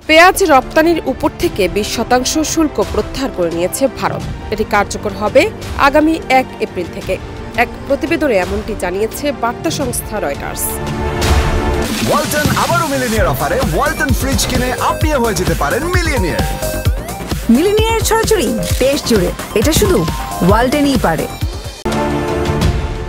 পেঁয়াজ রপ্তানির উপর থেকে 20% শুল্ক প্রত্যাহার করে নিয়েছে ভারত। এটি কার্যকর হবে আগামী 1 এপ্রিল থেকে। এক প্রতিবেদনে এমনটি জানিয়েছে বার্তা সংস্থা রয়টার্স। ওয়ালটন আবারও মিলিনিয়ার অফারে ওয়ালটন ফ্রিজ কিনে আপনিও হয়ে যেতে পারেন মিলিয়নিয়ার। মিলিনিয়ার ছড়াছড়ি দেশ জুড়ে, এটা শুধু ওয়ালটনই পারে।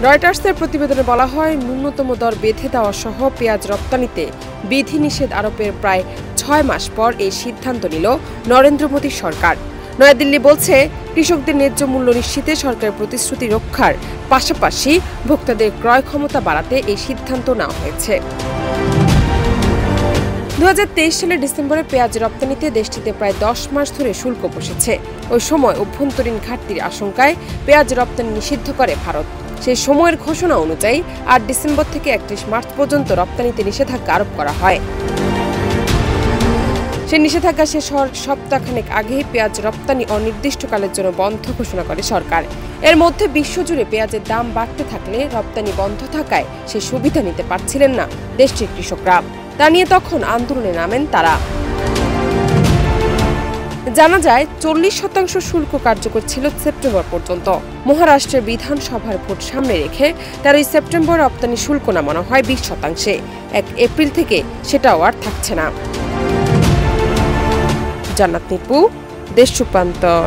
রয়টার্সের প্রতিবেদনে বলা হয়, ন্যূনতম দর বেঁধে দেওয়া সহ পেঁয়াজ রপ্তানিতে বিধিনিষেধ আরোপের প্রায় 6 মাস পর এই সিদ্ধান্ত নিল নরেন্দ্র মোদী সরকার। নয়াদিল্লি বলছে, কৃষকদের ন্যায্য মূল্য নিশ্চিতে সরকারের প্রতিশ্রুতি রক্ষার পাশাপাশি ভোক্তাদের ক্রয় ক্ষমতা বাড়াতে এই সিদ্ধান্ত নেওয়া হয়েছে। 2023 সালের ডিসেম্বরে পেঁয়াজ রপ্তানিতে দেশটিতে প্রায় 10 মাস ধরে শুল্ক বসেছে। ওই সময় অভ্যন্তরীণ ঘাটতির আশঙ্কায় পেঁয়াজ রপ্তানি নিষিদ্ধ করে ভারত। সেই সময়ের ঘোষণা অনুযায়ী 8 ডিসেম্বর থেকে 31 মার্চ পর্যন্ত রপ্তানিতে নিষেধাজ্ঞা আরোপ করা হয়। সেই নিষেধাজ্ঞা শেষ হওয়ার সপ্তাহখানেক আগেই পেঁয়াজ রপ্তানি অনির্দিষ্টকালের জন্য বন্ধ ঘোষণা করে সরকার। এর মধ্যে বিশ্বজুড়ে পেঁয়াজের দাম বাড়তে থাকলে রপ্তানি বন্ধ থাকায় সেই সুবিধা নিতে পারছিলেন না দেশটির কৃষকরা। তা নিয়ে তখন আন্দোলনে নামেন তারা। জানা যায়, 40% শুল্ক কার্যকর ছিল সেপ্টেম্বর পর্যন্ত। মহারাষ্ট্রের বিধানসভার ভোট সামনে রেখে 13 সেপ্টেম্বর রপ্তানি শুল্ক নামানো হয় 20%। 1 এপ্রিল থেকে সেটাও আর থাকছে না। জান্নাত নিপু, দেশ রূপান্তর।